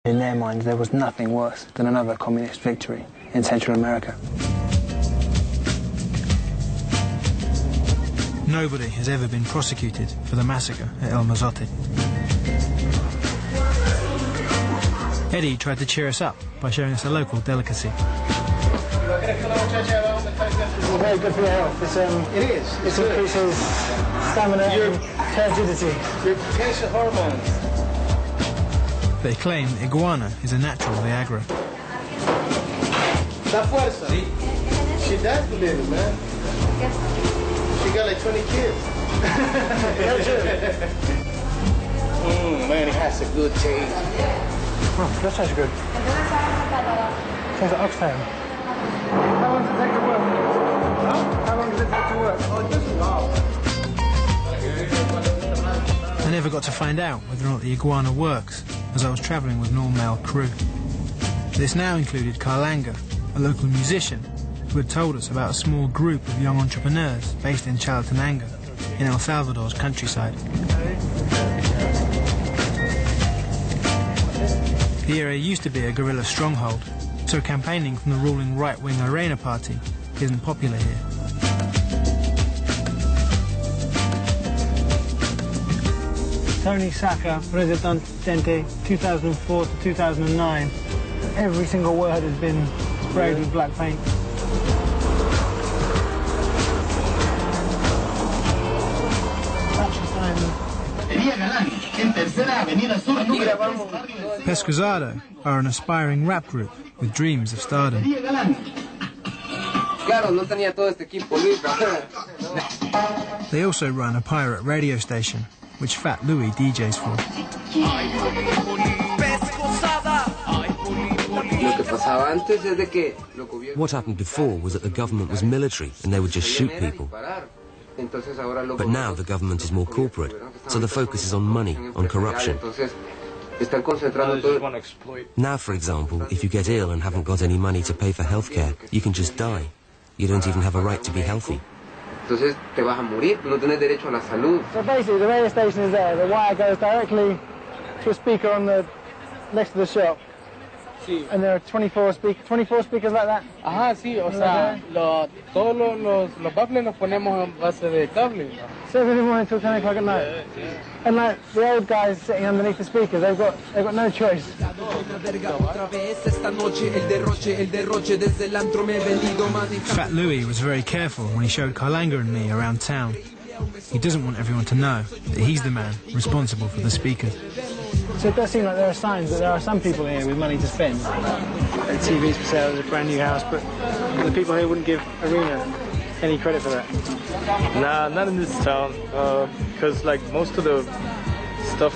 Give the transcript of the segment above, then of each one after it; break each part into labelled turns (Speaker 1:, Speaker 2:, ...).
Speaker 1: In their minds, there was nothing worse than another communist victory in Central America.
Speaker 2: Nobody has ever been prosecuted for the massacre at El Mozote. Eddie tried to cheer us up by showing us a local delicacy.
Speaker 1: It's very good for your health.
Speaker 3: It is.
Speaker 1: It increases stamina and turgidity.
Speaker 3: Your cancer hormones.
Speaker 2: They claim iguana is a natural Viagra.
Speaker 3: Da fuerza. She does believe it, man. She got like 20 kids. Man, it has a good taste.
Speaker 1: Oh, that tastes good. Tastes like oxtail. How long does it take to work? Huh? How long does it take to work?
Speaker 3: Oh, it doesn't go.
Speaker 2: I never got to find out whether or not the iguana works, as I was travelling with an all-male crew. This now included Carlanga, a local musician, who had told us about a small group of young entrepreneurs based in Chalatenango, in El Salvador's countryside. The area used to be a guerrilla stronghold, so campaigning from the ruling right-wing Arena party isn't popular here.
Speaker 1: Tony Saka, Presidente, 2004 to 2009. Every single word has been sprayed with black paint.
Speaker 2: Pescosado are an aspiring rap group with dreams of stardom. They also run a pirate radio station, which Fat Louis DJs for.
Speaker 4: What happened before was that the government was military and they would just shoot people. But now the government is more corporate, so the focus is on money, on corruption. Now, for example, if you get ill and haven't got any money to pay for healthcare, you can just die. You don't even have a right to be healthy.
Speaker 1: So basically, the radio station is there. The wire goes directly to a speaker on the next to the shop. And there are 24 speakers like that.
Speaker 3: Ajá, sí, o sea, todos los baffles los ponemos en base de cable.
Speaker 1: 7 in the morning till 10 o'clock at night. And like the old guys sitting underneath the speakers, they've got no choice.
Speaker 2: Fat Louis was very careful when he showed Carlanga and me around town. He doesn't want everyone to know that he's the man responsible for the speakers.
Speaker 1: So it does seem like there are signs that there are some people here with money to spend. The TV's for sale, there's a brand new house, but the people here wouldn't give Arena any credit for that.
Speaker 5: Nah, not in this town, because like most of the stuff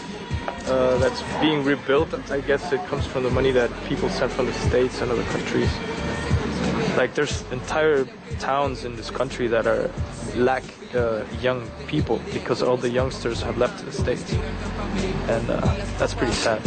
Speaker 5: that's being rebuilt, I guess it comes from the money that people send from the States and other countries. Like there's entire towns in this country that lack young people because all the youngsters have left the States, and that's pretty sad.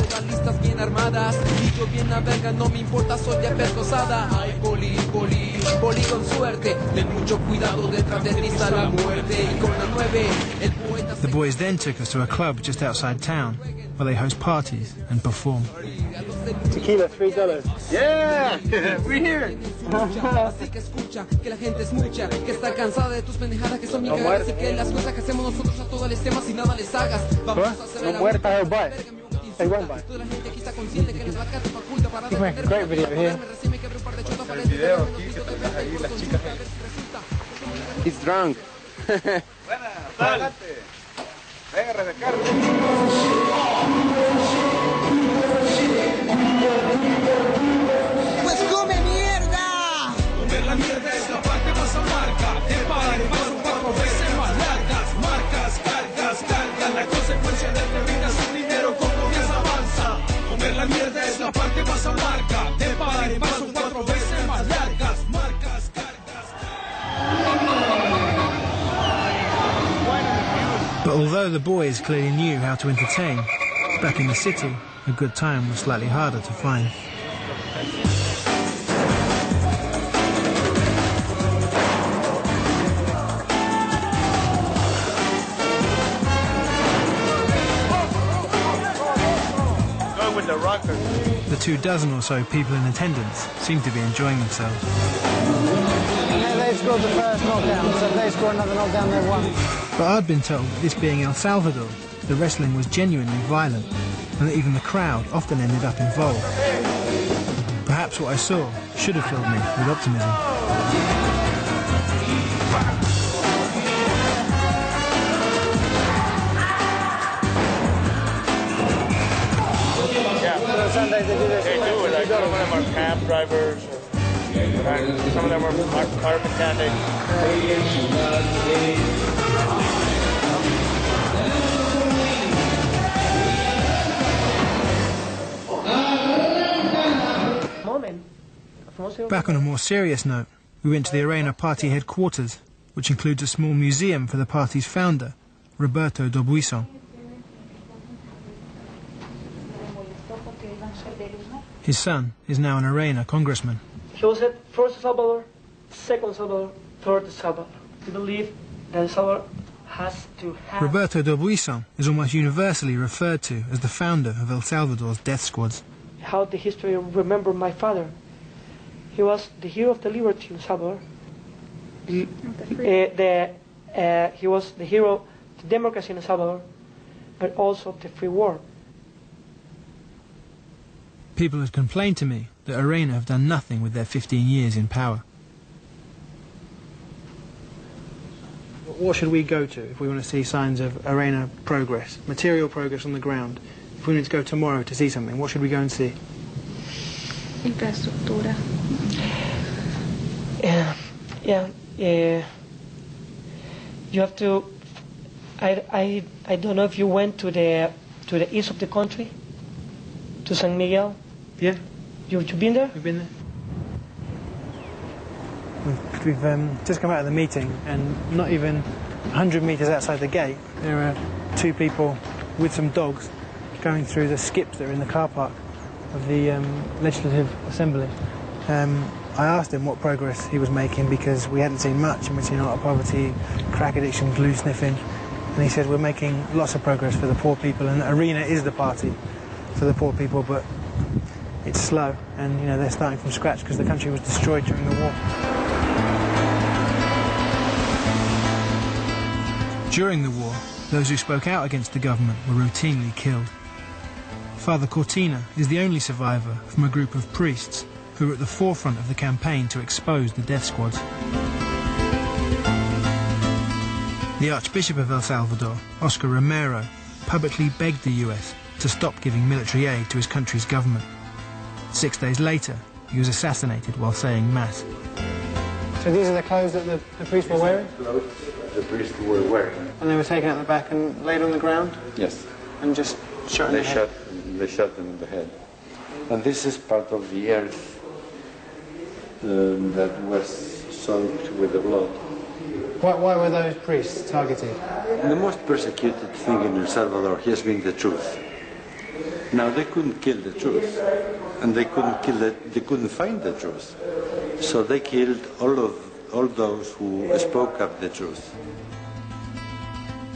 Speaker 2: The boys then took us to a club just outside town where they host parties and perform.
Speaker 1: Tequila, $3.
Speaker 3: Yeah, we're here.
Speaker 1: No muerta, they'll bite. They won't bite. You can make a great video here.
Speaker 3: He's drunk.
Speaker 6: Pues come mierda.
Speaker 7: Comer la mierda es la parte más amarga. El padre paso 4 veces más largas. Marcas, cargas. La consecuencia de bebidas un dinero con confianza avanza. Comer la mierda es la parte más amarga. El padre paso 4 veces más largas. Marcas, cargas.
Speaker 2: But although the boys clearly knew how to entertain, back in the city, a good time was slightly harder to find.
Speaker 5: Going with the rockers.
Speaker 2: The 24 or so people in attendance seemed to be enjoying themselves.
Speaker 1: And they've scored the first knockdown, so if they score another knockdown, they've won.
Speaker 2: But I'd been told that this being El Salvador, the wrestling was genuinely violent, and that even the crowd often ended up involved. Perhaps what I saw should have filled me with optimism.
Speaker 1: So Sundays they do this.
Speaker 5: They do, like some of them are cab drivers, some of them are car mechanics.
Speaker 2: Back on a more serious note, we went to the Arena party headquarters, which includes a small museum for the party's founder, Roberto do Buisson. His son is now an Arena congressman.
Speaker 8: He was the first Salvador, second Salvador, third Salvador. We believe that Salvador has to have...
Speaker 2: Roberto do Buisson is almost universally referred to as the founder of El Salvador's death squads.
Speaker 8: How the history remember my father. He was the hero of the liberty in Salvador. He was the hero of the democracy in El Salvador, but also of the free world.
Speaker 2: People had complained to me that Arena have done nothing with their 15 years in power. What should we go to if we want to see signs of Arena progress, material progress on the ground? If we need to go tomorrow to see something, what should we go and see?
Speaker 9: Infraestructura.
Speaker 8: You have to. I don't know if you went to the east of the country, to San Miguel.
Speaker 2: Yeah.
Speaker 8: You've been there?
Speaker 2: We've been there. We've just come out of the meeting, and not even 100 metres outside the gate, there are two people with some dogs going through the skips that are in the car park of the Legislative Assembly. I asked him what progress he was making, because we hadn't seen much, and we'd seen a lot of poverty, crack addiction, glue sniffing, and he said we're making lots of progress for the poor people, and Arena is the party for the poor people, but it's slow, and you know they're starting from scratch because the country was destroyed during the war. During the war, those who spoke out against the government were routinely killed. Father Cortina is the only survivor from a group of priests who were at the forefront of the campaign to expose the death squads. The Archbishop of El Salvador, Oscar Romero, publicly begged the US to stop giving military aid to his country's government. 6 days later, he was assassinated while saying Mass.
Speaker 1: So these are the clothes that the priests were wearing?
Speaker 10: The priests were wearing.
Speaker 1: And they were taken out the back and laid on the ground?
Speaker 10: Yes.
Speaker 1: And just shot in the head?
Speaker 10: They shot them in the head. And this is part of the earth that was sunk with the blood.
Speaker 1: Why were those priests targeted?
Speaker 10: The most persecuted thing in El Salvador has been the truth. Now they couldn't kill the truth, and they couldn't find the truth. So they killed all those who spoke up the truth.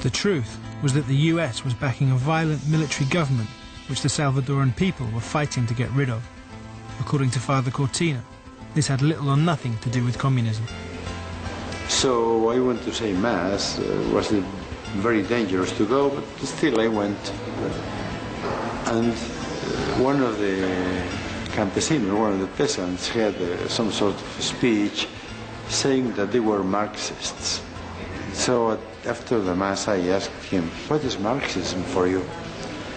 Speaker 2: The truth was that the US was backing a violent military government which the Salvadoran people were fighting to get rid of. According to Father Cortina, this had little or nothing to do with communism.
Speaker 10: So I went to say Mass. It was very dangerous to go, but still I went. And one of the campesinos, one of the peasants, had some sort of speech saying that they were Marxists. So after the Mass I asked him, what is Marxism for you?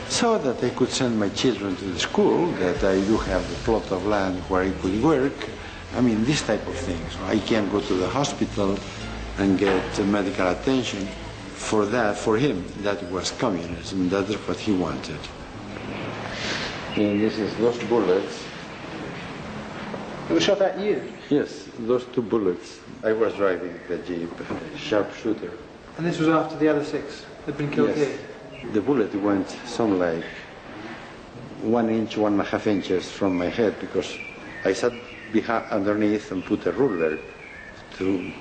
Speaker 10: So that I could send my children to the school, that I do have a plot of land where I could work. I mean, this type of things. I can go to the hospital and get medical attention. For that, for him, that was communism. That's what he wanted. And this is those bullets.
Speaker 1: It was shot at you?
Speaker 10: Yes, those two bullets. I was driving the Jeep, sharpshooter.
Speaker 1: And this was after the other 6 had been killed here?
Speaker 10: The bullet went some like 1 inch, 1.5 inches from my head, because I sat underneath and put a ruler to